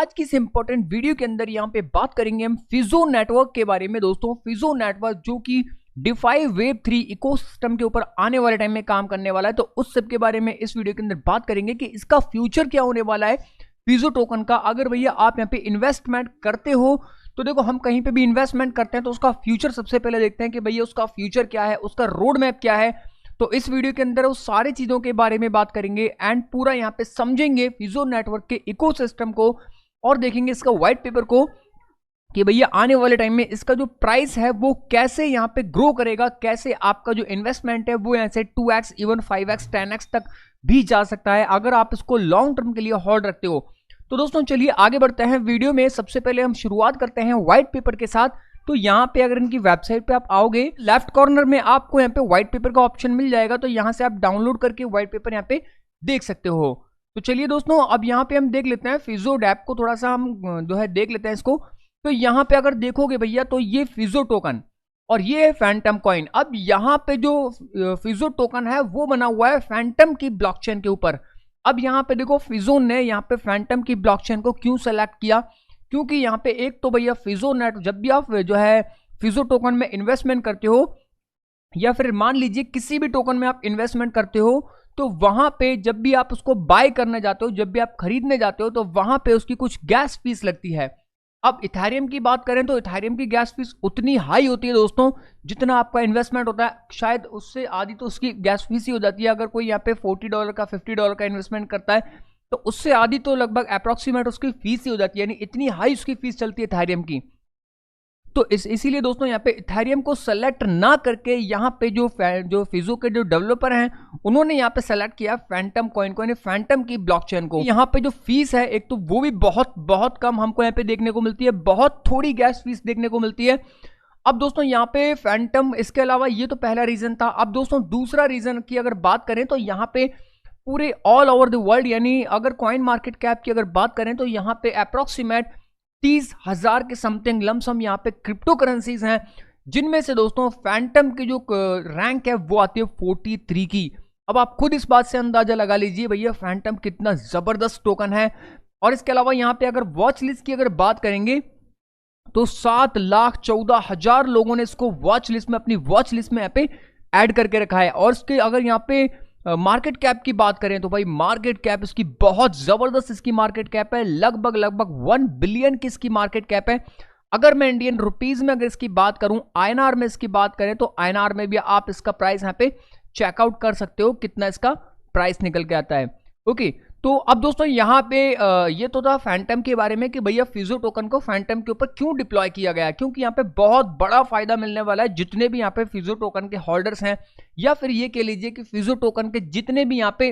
आज की इस इंपॉर्टेंट वीडियो के अंदर यहाँ पे बात करेंगे हम फिजो नेटवर्क के बारे में। दोस्तों फिजो नेटवर्क जो कि डिफाई वेब 3 इकोसिस्टम के ऊपर आने वाले टाइम में काम करने वाला है, तो उस सब के बारे में इस वीडियो के अंदर बात करेंगे कि इसका फ्यूचर क्या होने वाला है फिजो टोकन का। अगर भैया आप यहाँ पे इन्वेस्टमेंट करते हो तो देखो, हम कहीं पे भी इन्वेस्टमेंट करते हैं तो उसका फ्यूचर सबसे पहले देखते हैं कि भैया उसका फ्यूचर क्या है, उसका रोड मैप क्या है। तो इस वीडियो के अंदर उस सारी चीजों के बारे में बात करेंगे एंड पूरा यहाँ पे समझेंगे फिजो नेटवर्क के इकोसिस्टम को और देखेंगे इसका व्हाइट पेपर को कि भैया आने वाले टाइम में इसका जो प्राइस है वो कैसे यहाँ पे ग्रो करेगा, कैसे आपका जो इन्वेस्टमेंट है वो यहाँ से 2x इवन 5x 10x तक भी जा सकता है अगर आप इसको लॉन्ग टर्म के लिए होल्ड रखते हो। तो दोस्तों चलिए आगे बढ़ते हैं वीडियो में। सबसे पहले हम शुरुआत करते हैं व्हाइट पेपर के साथ। तो यहाँ पे अगर इनकी वेबसाइट पे आप आओगे, लेफ्ट कॉर्नर में आपको यहाँ पे व्हाइट पेपर का ऑप्शन मिल जाएगा, तो यहाँ से आप डाउनलोड करके व्हाइट पेपर यहाँ पे देख सकते हो। तो चलिए दोस्तों अब यहाँ पे हम देख लेते हैं फिजो डैप को, थोड़ा सा हम जो है देख लेते हैं इसको। तो यहाँ पे अगर देखोगे भैया तो ये फिजो टोकन और ये है फैंटम कॉइन। अब यहाँ पे जो फिजो टोकन है वो बना हुआ है फैंटम की ब्लॉकचेन के ऊपर। अब यहाँ पे देखो फिजो ने यहाँ पे फैंटम की ब्लॉकचेन को क्यों सेलेक्ट किया, क्योंकि यहाँ पे एक तो भैया फिजो नेट, जब भी आप जो है फिजो टोकन में इन्वेस्टमेंट करते हो या फिर मान लीजिए किसी भी टोकन में आप इन्वेस्टमेंट करते हो, तो वहां पे जब भी आप उसको बाय करने जाते हो, जब भी आप खरीदने जाते हो, तो वहां पे उसकी कुछ गैस फीस लगती है। अब इथेरियम की बात करें तो इथेरियम की गैस फीस उतनी हाई होती है दोस्तों, जितना आपका इन्वेस्टमेंट होता है शायद उससे आधी तो उसकी गैस फीस ही हो जाती है। अगर कोई यहाँ पे $40 का $50 का इन्वेस्टमेंट करता है तो उससे आधी तो लगभग अप्रोक्सीमेट उसकी फीस ही हो जाती है, यानी इतनी हाई उसकी फीस चलती है इथेरियम की। तो इसीलिए दोस्तों यहाँ पे इथेरियम को सेलेक्ट ना करके यहाँ पे जो फिजो के जो डेवलपर हैं उन्होंने यहाँ पे सेलेक्ट किया फैंटम कॉइन को, यानी फैंटम की ब्लॉकचेन को। यहाँ पे जो फीस है एक तो वो भी बहुत बहुत कम हमको यहाँ पे देखने को मिलती है, बहुत थोड़ी गैस फीस देखने को मिलती है। अब दोस्तों यहाँ पे फैंटम, इसके अलावा ये तो पहला रीजन था। अब दोस्तों दूसरा रीजन की अगर बात करें तो यहाँ पे पूरे ऑल ओवर द वर्ल्ड, यानी अगर कॉइन मार्केट कैप की अगर बात करें तो यहाँ पे अप्रोक्सीमेट 30,000 के समथिंग लमसम यहाँ पे क्रिप्टो करेंसीज हैं, जिनमें से दोस्तों फैंटम की जो रैंक है वो आती है 43 की। अब आप खुद इस बात से अंदाजा लगा लीजिए भैया फैंटम कितना जबरदस्त टोकन है। और इसके अलावा यहाँ पे अगर वॉच लिस्ट की अगर बात करेंगे तो 7,14,000 लोगों ने इसको वॉच लिस्ट में, अपनी वॉच लिस्ट में यहाँ पे ऐड करके रखा है। और इसके अगर यहाँ पे मार्केट कैप की बात करें तो भाई मार्केट कैप इसकी बहुत जबरदस्त, इसकी मार्केट कैप है लगभग 1 बिलियन की इसकी मार्केट कैप है। अगर मैं इंडियन रुपीज में अगर इसकी बात करूं, आईएनआर में इसकी बात करें तो आईएनआर में भी आप इसका प्राइस यहाँ पे चेकआउट कर सकते हो कितना इसका प्राइस निकल के आता है। ओके, तो अब दोस्तों यहाँ पे ये तो था फैंटम के बारे में कि भैया फिजो टोकन को फैंटम के ऊपर क्यों डिप्लॉय किया गया, क्योंकि यहाँ पे बहुत बड़ा फायदा मिलने वाला है जितने भी यहाँ पे फिजो टोकन के होल्डर्स हैं, या फिर ये कह लीजिए कि फिजो टोकन के जितने भी यहाँ पे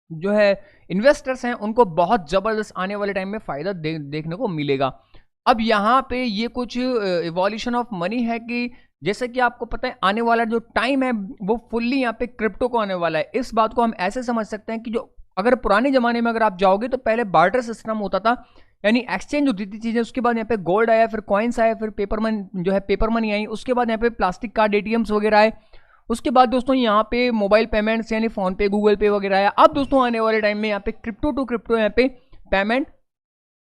जो है इन्वेस्टर्स हैं उनको बहुत जबरदस्त आने वाले टाइम में फायदा देखने को मिलेगा। अब यहाँ पे ये कुछ इवोल्यूशन ऑफ मनी है कि जैसे कि आपको पता है आने वाला जो टाइम है वो फुल्ली यहाँ पे क्रिप्टो को आने वाला है। इस बात को हम ऐसे समझ सकते हैं कि जो अगर पुराने जमाने में अगर आप जाओगे तो पहले बार्टर सिस्टम होता था, यानी एक्सचेंज होती थी चीजें, उसके बाद यहाँ पे गोल्ड आया, फिर कॉइन्स आया, फिर पेपर मनी जो है पेपर मनी आई, उसके बाद यहाँ पे प्लास्टिक कार्ड एटीएम्स वगैरह आए, उसके बाद दोस्तों यहाँ पे मोबाइल पेमेंट्स यानी फोन पे गूगल पे वगैरह आया। अब दोस्तों आने वाले टाइम में यहाँ पे क्रिप्टो टू क्रिप्टो यहाँ पे पेमेंट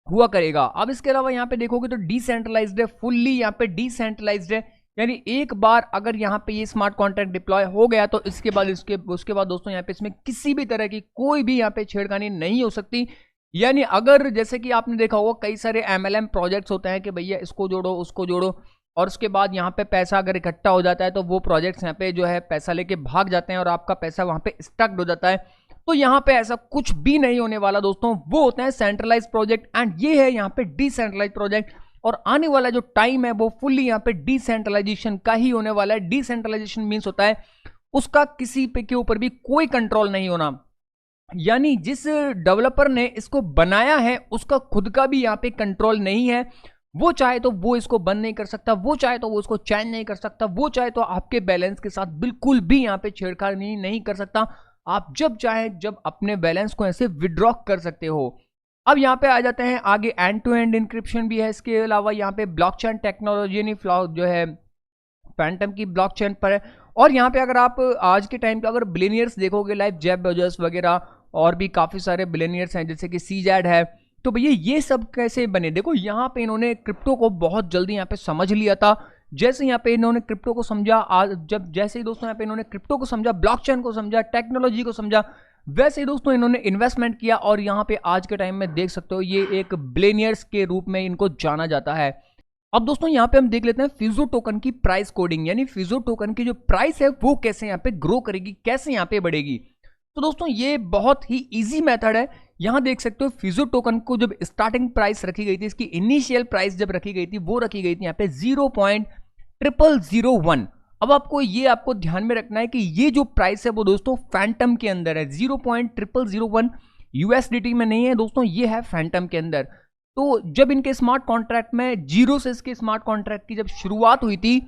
हुआ करेगा। अब इसके अलावा यहाँ पे देखोगे तो डिसेंट्रलाइज्ड है, फुल्ली यहाँ पे डिसेंट्रलाइज्ड है, यानी एक बार अगर यहाँ पे ये स्मार्ट कॉन्ट्रैक्ट डिप्लॉय हो गया तो इसके बाद उसके बाद दोस्तों यहाँ पे इसमें किसी भी तरह की कोई भी यहाँ पे छेड़खानी नहीं हो सकती। यानी अगर जैसे कि आपने देखा होगा कई सारे MLM प्रोजेक्ट्स होते हैं कि भैया इसको जोड़ो उसको जोड़ो, और उसके बाद यहाँ पे पैसा अगर इकट्ठा हो जाता है तो वो प्रोजेक्ट्स यहाँ पे जो है पैसा लेके भाग जाते हैं और आपका पैसा वहाँ पे स्टक्ड हो जाता है। तो यहाँ पे ऐसा कुछ भी नहीं होने वाला दोस्तों, वो होते हैं सेंट्रलाइज प्रोजेक्ट एंड ये है यहाँ पे डिसेंट्रलाइज प्रोजेक्ट। और आने वाला जो टाइम है वो फुल्ली यहाँ पे डिसेंट्रलाइजेशन का ही होने वाला है। डिसेंट्रलाइजेशन मीन्स होता है उसका किसी पे के ऊपर भी कोई कंट्रोल नहीं होना, यानी जिस डेवलपर ने इसको बनाया है उसका खुद का भी यहाँ पे कंट्रोल नहीं है। वो चाहे तो वो इसको बंद नहीं कर सकता, वो चाहे तो वो इसको चेंज नहीं कर सकता, वो चाहे तो आपके बैलेंस के साथ बिल्कुल भी यहाँ पे छेड़खानी नहीं कर सकता। आप जब चाहें जब अपने बैलेंस को ऐसे विड्रॉ कर सकते हो। अब यहाँ पे आ जाते हैं आगे, एंड टू एंड इंक्रिप्शन भी है, इसके अलावा यहाँ पे ब्लॉकचेन टेक्नोलॉजी जो है फैंटम की ब्लॉकचेन पर है। और यहाँ पे अगर आप आज के टाइम पे अगर बिलियनियर्स देखोगे लाइक जेफ बेजोस वगैरह और भी काफ़ी सारे बिलियनियर्स हैं, जैसे कि सीजैड है, तो भैया ये सब कैसे बने? देखो यहाँ पे इन्होंने क्रिप्टो को बहुत जल्दी यहाँ पे समझ लिया था। जैसे यहाँ पे इन्होंने क्रिप्टो को समझा, आज जब जैसे ही दोस्तों यहाँ पे इन्होंने क्रिप्टो को समझा, ब्लॉकचेन को समझा, टेक्नोलॉजी को समझा, वैसे ही दोस्तों इन्होंने इन्वेस्टमेंट किया और यहाँ पे आज के टाइम में देख सकते हो ये एक बिलियनियर्स के रूप में इनको जाना जाता है। अब दोस्तों यहाँ पे हम देख लेते हैं फिजो टोकन की प्राइस कोडिंग, यानी फिजो टोकन की जो प्राइस है वो कैसे यहाँ पे ग्रो करेगी, कैसे यहाँ पे बढ़ेगी। तो दोस्तों ये बहुत ही इजी मेथड है। यहाँ देख सकते हो फिजो टोकन को जब स्टार्टिंग प्राइस रखी गई थी, इसकी इनिशियल प्राइस जब रखी गई थी वो रखी गई थी यहाँ पे 0.0001। अब आपको ध्यान में रखना है कि ये जो प्राइस है वो दोस्तों फैंटम के अंदर है, 0.0001 यूएसडीटी में नहीं है दोस्तों, ये है फैंटम के अंदर। तो जब इनके स्मार्ट कॉन्ट्रैक्ट में जीरो से इसके स्मार्ट कॉन्ट्रैक्ट की जब शुरुआत हुई थी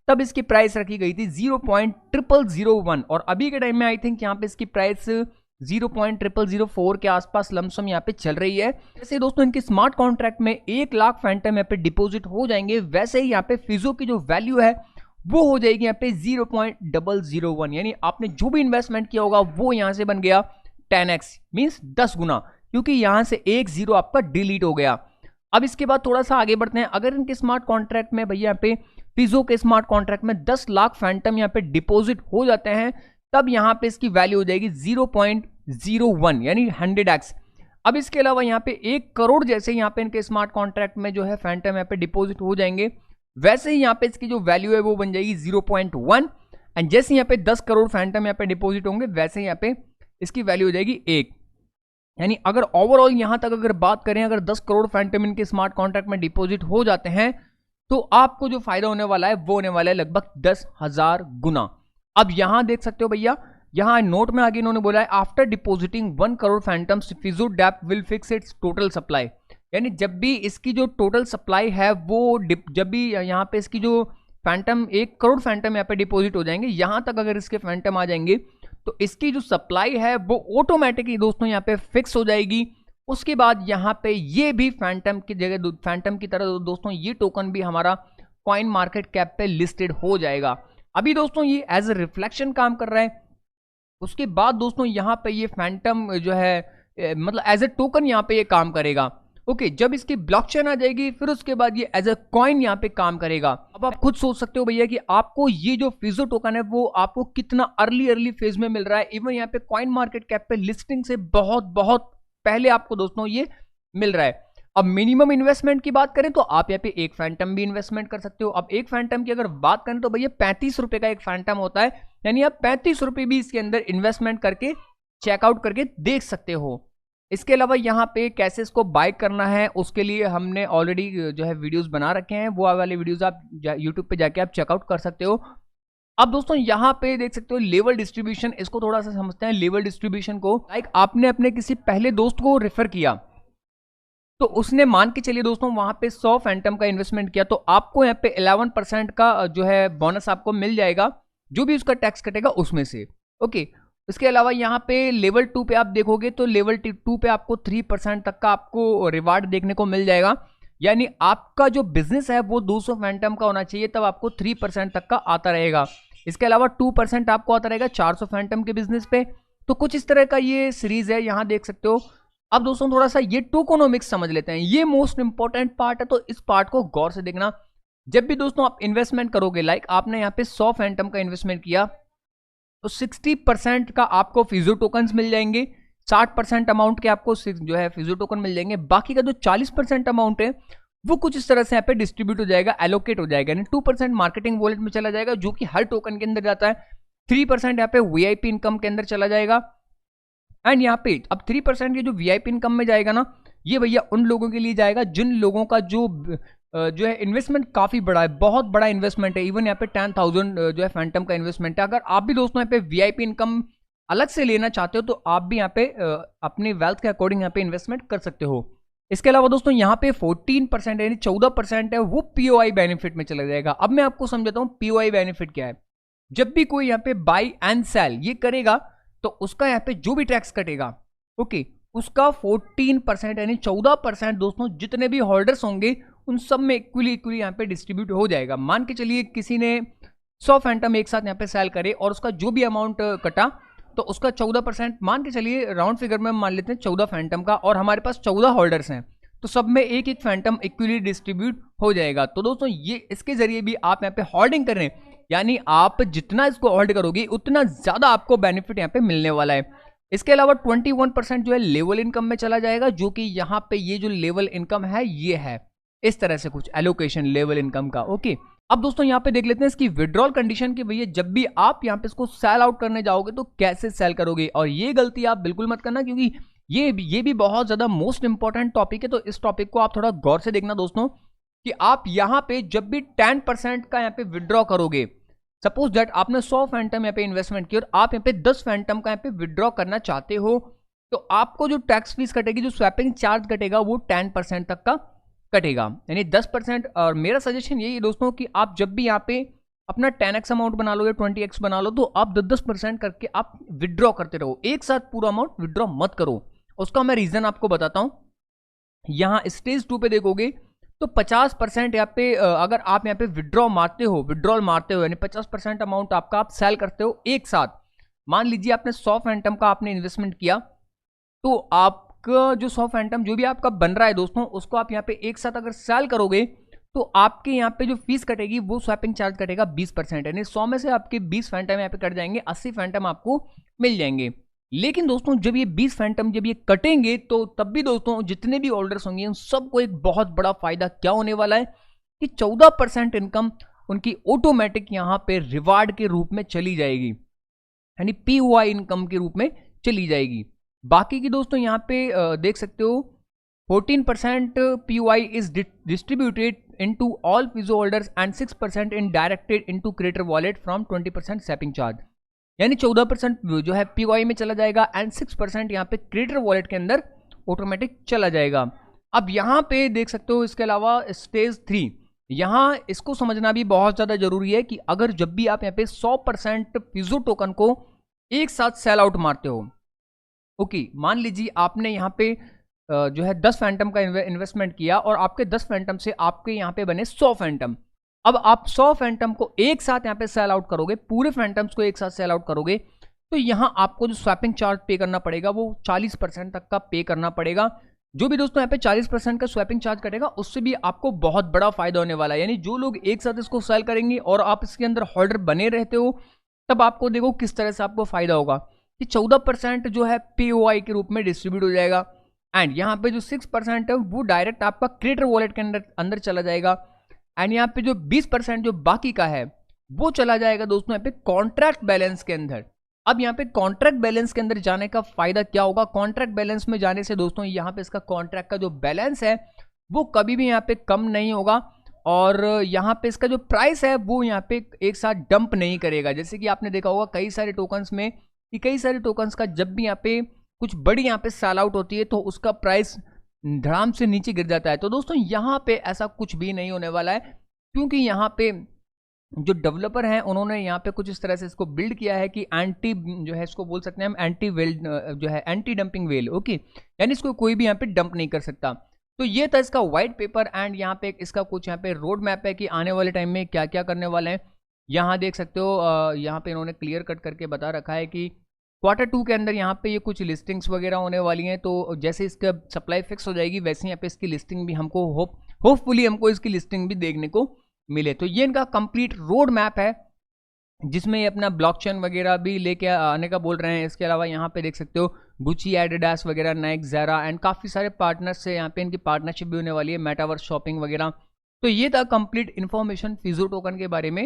तब इसकी प्राइस रखी गई थी 0.0001 और अभी के टाइम में आई थिंक यहाँ पे इसकी प्राइस 0.0004 के आसपास लमसम यहाँ पे चल रही है। जैसे दोस्तों इनके स्मार्ट कॉन्ट्रैक्ट में 1 लाख फैंटम यहाँ पे डिपॉजिट हो जाएंगे, वैसे ही यहाँ पे फिजो की जो वैल्यू है वो हो जाएगी यहाँ पे 0.001, यानी आपने जो भी इन्वेस्टमेंट किया होगा वो यहाँ से बन गया 10x मीन्स 10 गुना, क्योंकि यहां से एक जीरो आपका डिलीट हो गया। अब इसके बाद थोड़ा सा आगे बढ़ते हैं। अगर इनके स्मार्ट कॉन्ट्रैक्ट में भैया यहाँ पे फिजो के स्मार्ट कॉन्ट्रैक्ट में 10 लाख फैंटम यहाँ पे डिपॉजिट हो जाते हैं, तब यहाँ पे इसकी वैल्यू हो जाएगी 0.01 यानी 100x। अब इसके अलावा यहाँ पे 1 करोड़ जैसे यहाँ पे इनके स्मार्ट कॉन्ट्रैक्ट में जो है फैंटम यहाँ पे डिपॉजिट हो जाएंगे, वैसे ही यहाँ पे इसकी जो वैल्यू है वो बन जाएगी 0.1। एंड जैसे यहाँ पे 10 करोड़ फैंटम यहाँ पे डिपॉजिट होंगे, वैसे यहाँ पे इसकी वैल्यू हो जाएगी 1। यानी अगर ओवरऑल यहां तक अगर बात करें, अगर 10 करोड़ फैंटम इनके स्मार्ट कॉन्ट्रैक्ट में डिपॉजिट हो जाते हैं तो आपको जो फायदा होने वाला है वो होने वाला है लगभग 10,000 गुना। अब यहां देख सकते हो भैया, यहां नोट में आगे इन्होंने बोला है after depositing 1 crore Fantom's Fizo dapp will fix its total supply. यानी जब भी इसकी जो टोटल सप्लाई है वो जब भी यहाँ पे इसकी जो फैंटम 1 करोड़ फैंटम यहाँ पे डिपॉजिट हो जाएंगे, यहां तक अगर इसके फैंटम आ जाएंगे तो इसकी जो सप्लाई है वो ऑटोमेटिकली दोस्तों यहाँ पे फिक्स हो जाएगी। उसके बाद यहाँ पे ये भी फैंटम की जगह, फैंटम की तरह दोस्तों ये टोकन भी हमारा कॉइन मार्केट कैप पे लिस्टेड हो जाएगा। अभी दोस्तों ये एज ए रिफ्लेक्शन काम कर रहा है। उसके बाद दोस्तों यहाँ पे ये फैंटम जो है मतलब एज ए टोकन यहाँ पे ये काम करेगा। ओके, जब इसकी ब्लॉकचेन आ जाएगी फिर उसके बाद ये एज ए कॉइन यहाँ पे काम करेगा। अब आप खुद सोच सकते हो भैया कि आपको ये जो फिजो टोकन है वो आपको कितना अर्ली फेज में मिल रहा है। इवन यहाँ पे कॉइन मार्केट कैप पे लिस्टिंग से बहुत पहले आपको दोस्तों ये मिल रहा है। अब मिनिमम इन्वेस्टमेंट की बात करें तो आप यहाँ पे एक फैंटम भी इन्वेस्टमेंट कर सकते हो। अब एक फैंटम की अगर बात करें तो भैया 35 रुपए का एक फैंटम होता है, यानी आप 35 रुपए भी इसके अंदर इन्वेस्टमेंट करके चेकआउट करके देख सकते हो। इसके अलावा यहाँ पे कैसे इसको बाय करना है उसके लिए हमने ऑलरेडी जो है वीडियोस बना रखे हैं, वो वाले वीडियोस आप यूट्यूब पे जाके आप चेकआउट कर सकते हो। अब दोस्तों यहाँ पे देख सकते हो लेवल डिस्ट्रीब्यूशन, इसको थोड़ा सा समझते हैं लेवल डिस्ट्रीब्यूशन को। लाइक आपने अपने किसी पहले दोस्त को रेफर किया तो उसने मान के चलिए दोस्तों वहां पे 100 फैंटम का इन्वेस्टमेंट किया, तो आपको यहाँ पे 11% का जो है बोनस आपको मिल जाएगा, जो भी उसका टैक्स कटेगा उसमें से। ओके, इसके अलावा यहाँ पे लेवल 2 पे आप देखोगे तो लेवल 2 पे आपको 3% तक का आपको रिवार्ड देखने को मिल जाएगा। यानी आपका जो बिजनेस है वो 200 फैंटम का होना चाहिए, तब आपको 3% तक का आता रहेगा। इसके अलावा 2% आपको आता रहेगा 400 फैंटम के बिजनेस पे। तो कुछ इस तरह का ये सीरीज है, यहाँ देख सकते हो। अब दोस्तों थोड़ा सा ये टोकोनोमिक्स समझ लेते हैं, ये मोस्ट इंपॉर्टेंट पार्ट है, तो इस पार्ट को गौर से देखना। जब भी दोस्तों आप इन्वेस्टमेंट करोगे, लाइक आपने यहाँ पे 100 फैंटम का इन्वेस्टमेंट किया तो 60% का आपको फिजो टोकन्स मिल जाएंगे, 60% अमाउंट के आपको जो है फिजो टोकन मिल जाएंगे। बाकी का जो 40% अमाउंट है वो कुछ इस तरह से यहाँ पे डिस्ट्रीब्यूट हो जाएगा, एलोकेट हो जाएगा। यानी 2% मार्केटिंग वॉलेट में चला जाएगा जो कि हर टोकन के अंदर जाता है, 3% यहाँ पे वीआईपी इनकम के अंदर चला जाएगा। एंड यहाँ पे अब 3% ये जो वीआईपी इनकम में जाएगा ना, ये भैया उन लोगों के लिए जाएगा जिन लोगों का जो है इन्वेस्टमेंट काफी बड़ा है, बहुत बड़ा इन्वेस्टमेंट है। इवन यहाँ पे 10,000 जो है फैंटम का इन्वेस्टमेंट है। अगर आप भी दोस्तों यहाँ पे वीआईपी इनकम अलग से लेना चाहते हो तो आप भी यहाँ पे अपनी वेल्थ के अकॉर्डिंग यहाँ पे इन्वेस्टमेंट कर सकते हो। इसके अलावा दोस्तों यहाँ पे 14% यानी 14% है वो पीओआई बेनिफिट में चला जाएगा। अब मैं आपको समझाता हूँ पीओआई बेनिफिट क्या है। जब भी कोई यहाँ पे बाई एंड सेल ये करेगा तो उसका यहाँ पे जो भी टैक्स कटेगा, ओके, उसका 14% यानी 14% दोस्तों जितने भी होल्डर्स होंगे उन सब में इक्वली यहाँ पे डिस्ट्रीब्यूट हो जाएगा। मान के चलिए किसी ने 100 फैंटम एक साथ यहाँ पे सेल करे और उसका जो भी अमाउंट कटा तो उसका 14% मान के चलिए, राउंड फिगर में मान लेते हैं 14 फैंटम का, और हमारे पास 14 होल्डर्स हैं, तो सब में एक एक फैंटम इक्वली डिस्ट्रीब्यूट हो जाएगा। तो दोस्तों ये इसके जरिए भी आप यहाँ पे होल्डिंग कर रहे हैं, यानी आप जितना इसको होल्ड करोगे उतना ज्यादा आपको बेनिफिट यहाँ पे मिलने वाला है। इसके अलावा 21% जो है लेवल इनकम में चला जाएगा, जो कि यहाँ पे ये जो लेवल इनकम है ये है इस तरह से कुछ एलोकेशन लेवल इनकम का। ओके, अब दोस्तों यहाँ पे देख लेते हैं इसकी विड्रॉल कंडीशन की। भैया जब भी आप यहाँ पे इसको सेल आउट करने जाओगे तो कैसे सेल करोगे, और ये गलती आप बिल्कुल मत करना, क्योंकि ये भी बहुत ज्यादा मोस्ट इंपॉर्टेंट टॉपिक है। तो इस टॉपिक को आप थोड़ा गौर से देखना दोस्तों, कि आप यहाँ पे जब भी 10% का यहाँ पे विड्रॉ करोगे, सपोज दैट आपने 100 फैंटम यहाँ पे इन्वेस्टमेंट की और आप यहाँ पे 10 फैंटम का यहाँ पे विड्रॉ करना चाहते हो, तो आपको जो टैक्स फीस कटेगी, जो स्वैपिंग चार्ज कटेगा, वो 10% तक का कटेगा, यानी 10%। और मेरा सजेशन यही है दोस्तों कि आप जब भी यहाँ पे अपना 10x अमाउंट बना लो या 20x बना लो, तो आप 10% करके आप विड्रॉ करते रहो, एक साथ पूरा अमाउंट विड्रॉ मत करो। उसका मैं रीजन आपको बताता हूं। यहाँ स्टेज 2 पे देखोगे तो 50% यहाँ पे अगर आप यहाँ पे विड्रॉल मारते हो यानी 50% अमाउंट आपका आप सेल करते हो एक साथ। मान लीजिए आपने 100 फैंटम का आपने इन्वेस्टमेंट किया, तो आपका जो 100 फैंटम जो भी आपका बन रहा है दोस्तों, उसको आप यहाँ पे एक साथ अगर सेल करोगे तो आपके यहाँ पे जो फीस कटेगी वो स्वैपिंग चार्ज कटेगा 20%, यानी 100 में से आपके 20 फैंटम यहाँ पे कट जाएंगे, 80 फैंटम आपको मिल जाएंगे। लेकिन दोस्तों जब ये 20 फैंटम जब ये कटेंगे, तो तब भी दोस्तों जितने भी होल्डर्स होंगे उन सबको एक बहुत बड़ा फायदा क्या होने वाला है कि 14% इनकम उनकी ऑटोमेटिक यहाँ पे रिवार्ड के रूप में चली जाएगी, यानी पीओआई इनकम के रूप में चली जाएगी। बाकी की दोस्तों यहाँ पे देख सकते हो 14% POI is distributed into all Fizo holders and 6% in directed into creator wallet from 20% sapping charge, यानी 14% जो है POI में चला जाएगा एंड 6% यहाँ पे क्रिएटर वॉलेट के अंदर ऑटोमेटिक चला जाएगा। अब यहाँ पे देख सकते हो इसके अलावा स्टेज 3, यहाँ इसको समझना भी बहुत ज़्यादा जरूरी है कि अगर जब भी आप यहाँ पे 100% फिजो टोकन को एक साथ सेल आउट मारते हो, ओके, मान लीजिए आपने यहाँ पे जो है 10 फैंटम का इन्वेस्टमेंट किया और आपके 10 फैंटम से आपके यहाँ पे बने 100 फैंटम। अब आप 100 फैंटम को एक साथ यहाँ पे सेल आउट करोगे, पूरे फैंटम्स को एक साथ सेल आउट करोगे, तो यहाँ आपको जो स्वैपिंग चार्ज पे करना पड़ेगा वो 40% तक का पे करना पड़ेगा। जो भी दोस्तों यहाँ पे 40% का स्वैपिंग चार्ज कटेगा, उससे भी आपको बहुत बड़ा फायदा होने वाला है। यानी जो लोग एक साथ इसको सेल करेंगे और आप इसके अंदर होल्डर बने रहते हो, तब आपको देखो किस तरह से आपको फायदा होगा कि 14% जो है POI के रूप में डिस्ट्रीब्यूट हो जाएगा, एंड यहाँ पे जो 6% है वो डायरेक्ट आपका क्रिएटर वॉलेट के अंदर चला जाएगा, एंड यहाँ पे जो 20% जो बाकी का है वो चला जाएगा दोस्तों यहाँ पे कॉन्ट्रैक्ट बैलेंस के अंदर। अब यहाँ पे कॉन्ट्रैक्ट बैलेंस के अंदर जाने का फायदा क्या होगा? कॉन्ट्रैक्ट बैलेंस में जाने से दोस्तों यहाँ पे इसका कॉन्ट्रैक्ट का जो बैलेंस है वो कभी भी यहाँ पे कम नहीं होगा, और यहाँ पे इसका जो प्राइस है वो यहाँ पे एक साथ डंप नहीं करेगा। जैसे कि आपने देखा होगा कई सारे टोकन्स में कि कई सारे टोकन्स का जब भी यहाँ पे कुछ बड़ी यहाँ पे सेल आउट होती है तो उसका प्राइस धड़ाम से नीचे गिर जाता है। तो दोस्तों यहाँ पे ऐसा कुछ भी नहीं होने वाला है, क्योंकि यहाँ पे जो डेवलपर हैं उन्होंने यहाँ पे कुछ इस तरह से इसको बिल्ड किया है कि एंटी जो है इसको बोल सकते हैं हम एंटी वेल जो है एंटी डंपिंग वेल, ओके, यानी इसको कोई भी यहाँ पे डंप नहीं कर सकता। तो ये था इसका व्हाइट पेपर, एंड यहाँ पे इसका कुछ यहाँ पे रोड मैप है कि आने वाले टाइम में क्या क्या करने वाले हैं। यहाँ देख सकते हो यहाँ पे इन्होंने क्लियर कट करके बता रखा है कि Q2 के अंदर यहाँ पे ये कुछ लिस्टिंग्स वगैरह होने वाली हैं। तो जैसे इसका सप्लाई फिक्स हो जाएगी वैसे यहाँ पे इसकी लिस्टिंग भी हमको होपफुली हमको इसकी लिस्टिंग भी देखने को मिले। तो ये इनका कंप्लीट रोड मैप है जिसमें ये अपना ब्लॉकचेन वगैरह भी लेके आने का बोल रहे हैं। इसके अलावा यहाँ पे देख सकते हो गुची, एडिडास वगैरह, नाइक, ज़ारा एंड काफ़ी सारे पार्टनर्स से यहाँ पे इनकी पार्टनरशिप भी होने वाली है, मेटावर्स शॉपिंग वगैरह। तो ये था कंप्लीट इन्फॉर्मेशन फिजो टोकन के बारे में।